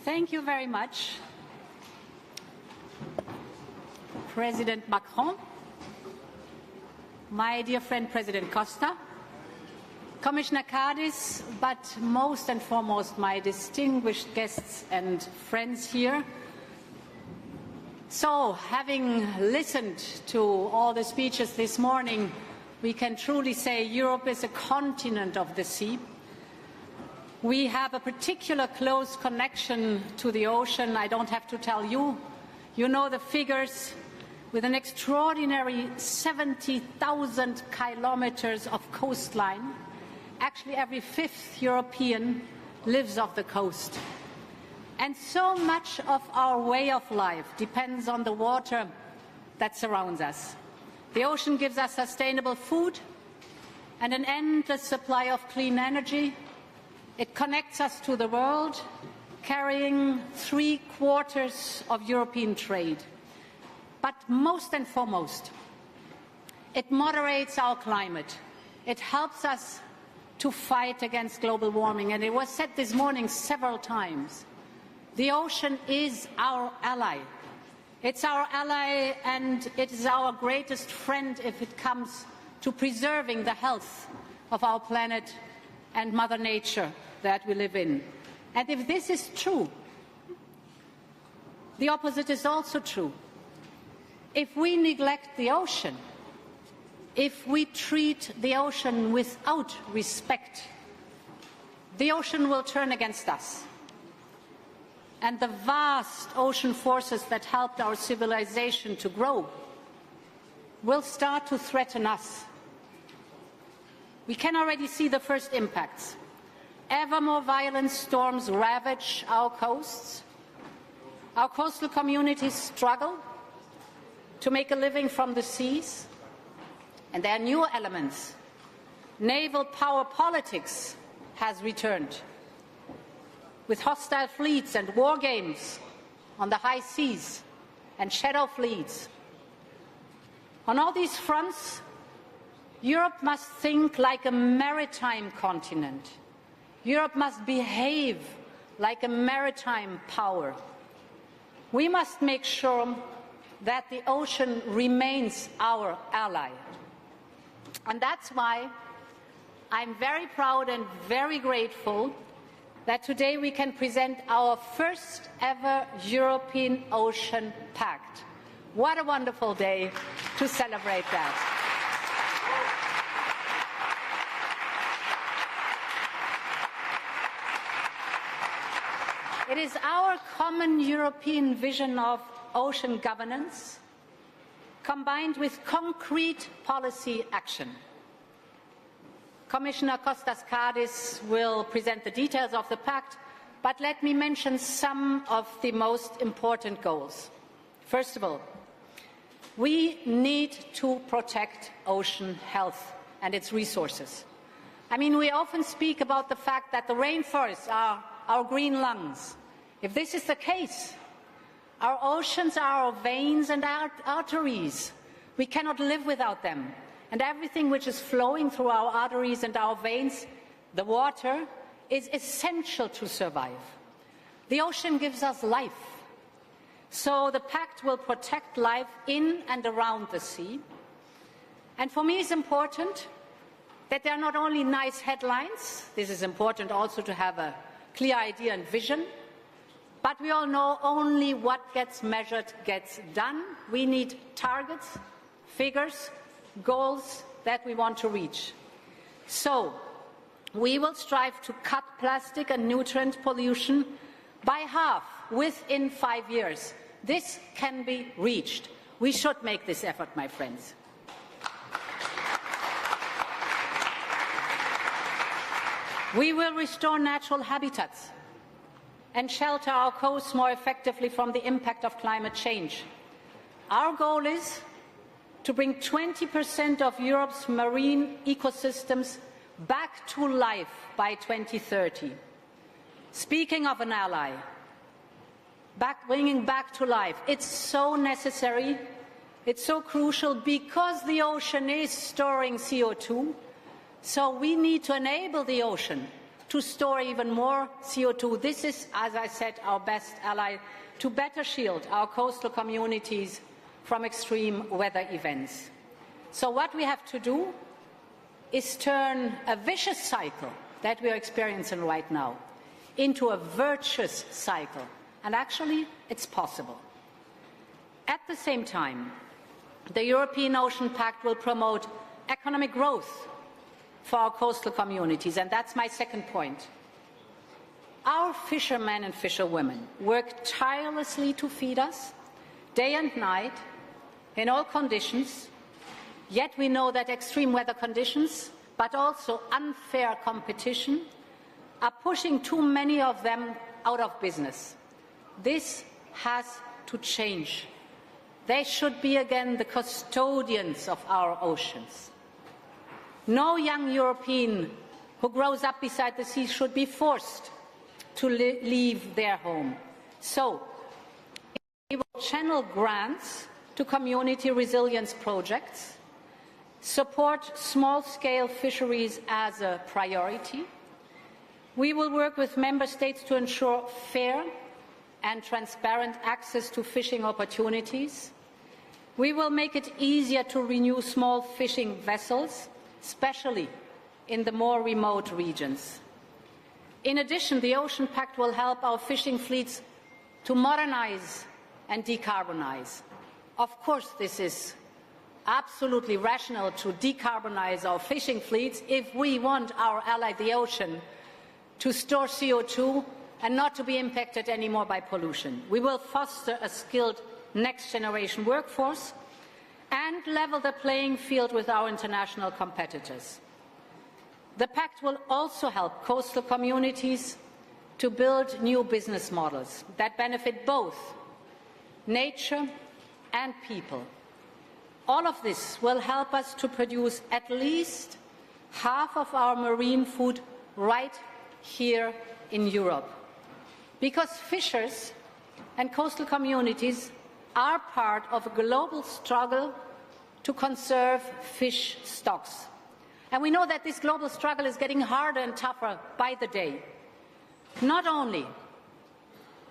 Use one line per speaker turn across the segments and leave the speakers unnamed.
Thank you very much, President Macron, my dear friend President Costa, Commissioner Cardis, but most and foremost my distinguished guests and friends here. So, having listened to all the speeches this morning, we can truly say Europe is a continent of the sea. We have a particular close connection to the ocean. I don't have to tell you. You know the figures. With an extraordinary 70,000 kilometers of coastline, actually every fifth European lives off the coast. And so much of our way of life depends on the water that surrounds us. The ocean gives us sustainable food and an endless supply of clean energy. It connects us to the world, carrying 3/4 of European trade. But most and foremost, it moderates our climate. It helps us to fight against global warming. And it was said this morning several times, the ocean is our ally. It's our ally and it is our greatest friend if it comes to preserving the health of our planet and Mother Nature that we live in. And if this is true, the opposite is also true. If we neglect the ocean, if we treat the ocean without respect, the ocean will turn against us. And the vast ocean forces that helped our civilization to grow will start to threaten us. We can already see the first impacts. Ever more violent storms ravage our coasts. Our coastal communities struggle to make a living from the seas. And there are new elements. Naval power politics has returned, with hostile fleets and war games on the high seas and shadow fleets. On all these fronts, Europe must think like a maritime continent. Europe must behave like a maritime power. We must make sure that the ocean remains our ally. And that's why I'm very proud and very grateful that today we can present our first ever European Ocean Pact. What a wonderful day to celebrate that. It is our common European vision of ocean governance combined with concrete policy action. Commissioner Kostas Kardis will present the details of the pact, but let me mention some of the most important goals. First of all, we need to protect ocean health and its resources. I mean, we often speak about the fact that the rainforests are our green lungs. If this is the case, our oceans are our veins and our arteries. We cannot live without them. And everything which is flowing through our arteries and our veins, the water, is essential to survive. The ocean gives us life. So the pact will protect life in and around the sea. And for me it's important that there are not only nice headlines, this is important also to have a clear idea and vision, but we all know only what gets measured gets done. We need targets, figures, goals that we want to reach. So, we will strive to cut plastic and nutrient pollution by half within 5 years. This can be reached. We should make this effort, my friends. We will restore natural habitats and shelter our coasts more effectively from the impact of climate change. Our goal is to bring 20% of Europe's marine ecosystems back to life by 2030. Speaking of an ally, bringing back to life, it's so necessary, it's so crucial because the ocean is storing CO2, so we need to enable the ocean to store even more CO2. This is, as I said, our best ally to better shield our coastal communities from extreme weather events. So what we have to do is turn a vicious cycle that we are experiencing right now into a virtuous cycle. And actually, it's possible. At the same time, the European Ocean Pact will promote economic growth for our coastal communities, and that's my second point. Our fishermen and fisherwomen work tirelessly to feed us, day and night, in all conditions, yet we know that extreme weather conditions, but also unfair competition, are pushing too many of them out of business. This has to change. They should be again the custodians of our oceans. No young European who grows up beside the sea should be forced to leave their home. So, we will channel grants to community resilience projects, support small-scale fisheries as a priority. We will work with Member States to ensure fair and transparent access to fishing opportunities. We will make it easier to renew small fishing vessels, especially in the more remote regions. In addition, the Ocean Pact will help our fishing fleets to modernize and decarbonize. Of course, this is absolutely rational to decarbonize our fishing fleets if we want our ally, the ocean, to store CO2 and not to be impacted anymore by pollution. We will foster a skilled next-generation workforce and level the playing field with our international competitors. The Pact will also help coastal communities to build new business models that benefit both nature and people. All of this will help us to produce at least half of our marine food right here in Europe. Because fishers and coastal communities are part of a global struggle to conserve fish stocks. And we know that this global struggle is getting harder and tougher by the day, not only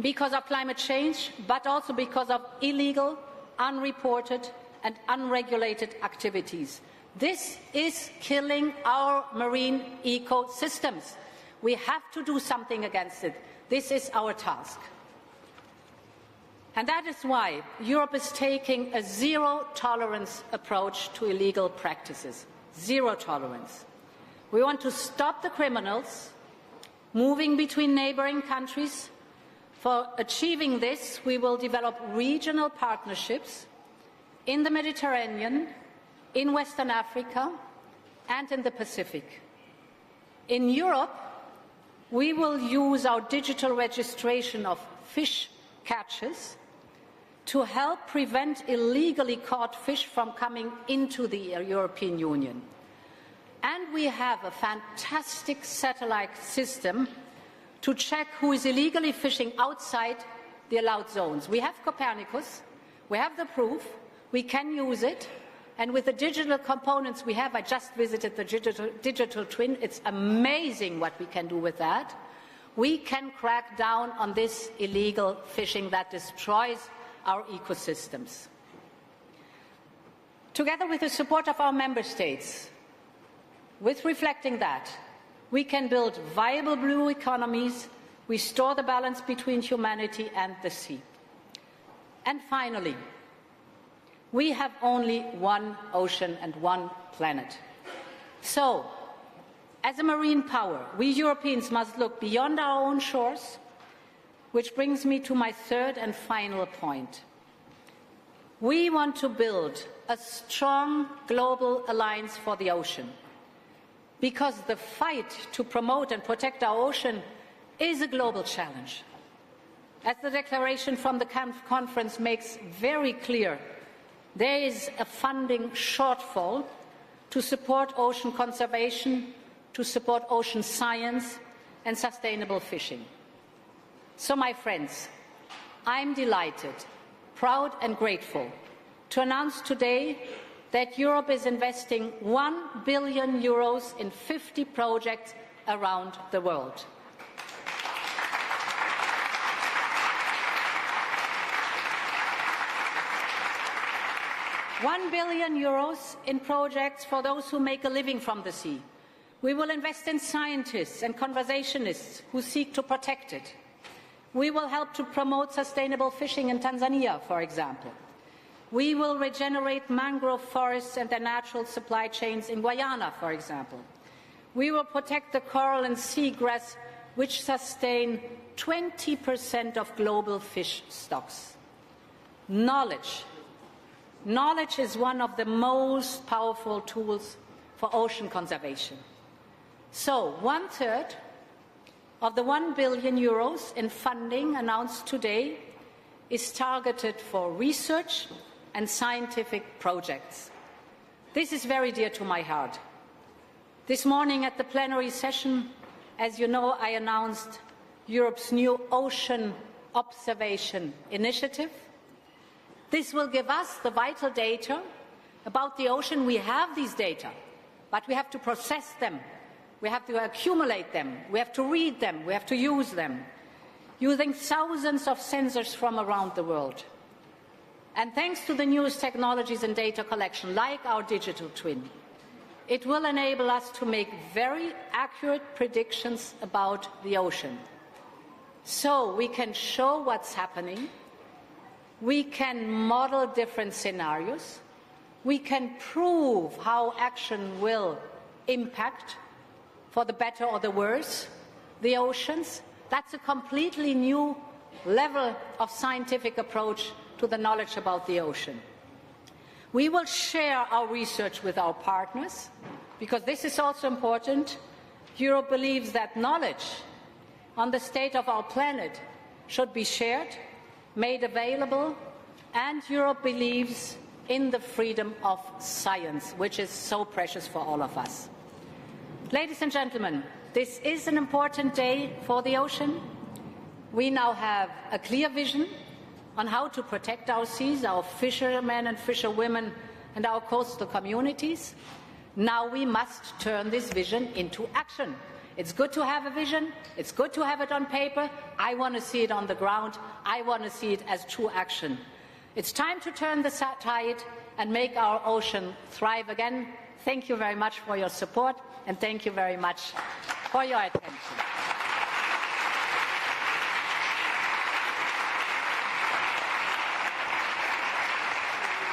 because of climate change, but also because of illegal, unreported and unregulated activities. This is killing our marine ecosystems. We have to do something against it. This is our task. And that is why Europe is taking a zero-tolerance approach to illegal practices. Zero tolerance. We want to stop the criminals moving between neighbouring countries. For achieving this, we will develop regional partnerships in the Mediterranean, in Western Africa, and in the Pacific. In Europe, we will use our digital registration of fish catches to help prevent illegally caught fish from coming into the European Union. And we have a fantastic satellite system to check who is illegally fishing outside the allowed zones. We have Copernicus, we have the proof, we can use it, and with the digital components we have, I just visited the digital twin, it's amazing what we can do with that. We can crack down on this illegal fishing that destroys our ecosystems. Together with the support of our Member States, with reflecting that, we can build viable blue economies, restore the balance between humanity and the sea. And finally, we have only one ocean and one planet. So, as a marine power, we Europeans must look beyond our own shores, which brings me to my third and final point. We want to build a strong global alliance for the ocean, because the fight to promote and protect our ocean is a global challenge. As the declaration from the conference makes very clear, there is a funding shortfall to support ocean conservation, to support ocean science and sustainable fishing. So, my friends, I'm delighted, proud and grateful to announce today that Europe is investing €1 billion in 50 projects around the world. €1 billion in projects for those who make a living from the sea. We will invest in scientists and conservationists who seek to protect it. We will help to promote sustainable fishing in Tanzania, for example. We will regenerate mangrove forests and their natural supply chains in Guyana, for example. We will protect the coral and seagrass, which sustain 20% of global fish stocks. Knowledge. Knowledge is one of the most powerful tools for ocean conservation. So, 1/3 of the €1 billion in funding announced today is targeted for research and scientific projects. This is very dear to my heart. This morning at the plenary session, as you know, I announced Europe's new Ocean Observation Initiative. This will give us the vital data about the ocean. We have these data, but we have to process them. We have to accumulate them. We have to read them. We have to use them, using thousands of sensors from around the world. And thanks to the newest technologies in data collection, like our digital twin, it will enable us to make very accurate predictions about the ocean. So we can show what's happening. We can model different scenarios. We can prove how action will impact, for the better or the worse, the oceans. That's a completely new level of scientific approach to the knowledge about the ocean. We will share our research with our partners, because this is also important. Europe believes that knowledge on the state of our planet should be shared, made available, and Europe believes in the freedom of science, which is so precious for all of us. Ladies and gentlemen, this is an important day for the ocean. We now have a clear vision on how to protect our seas, our fishermen and fisherwomen, and our coastal communities. Now we must turn this vision into action. It's good to have a vision. It's good to have it on paper. I want to see it on the ground. I want to see it as true action. It's time to turn the tide and make our ocean thrive again. Thank you very much for your support, and thank you very much for your attention.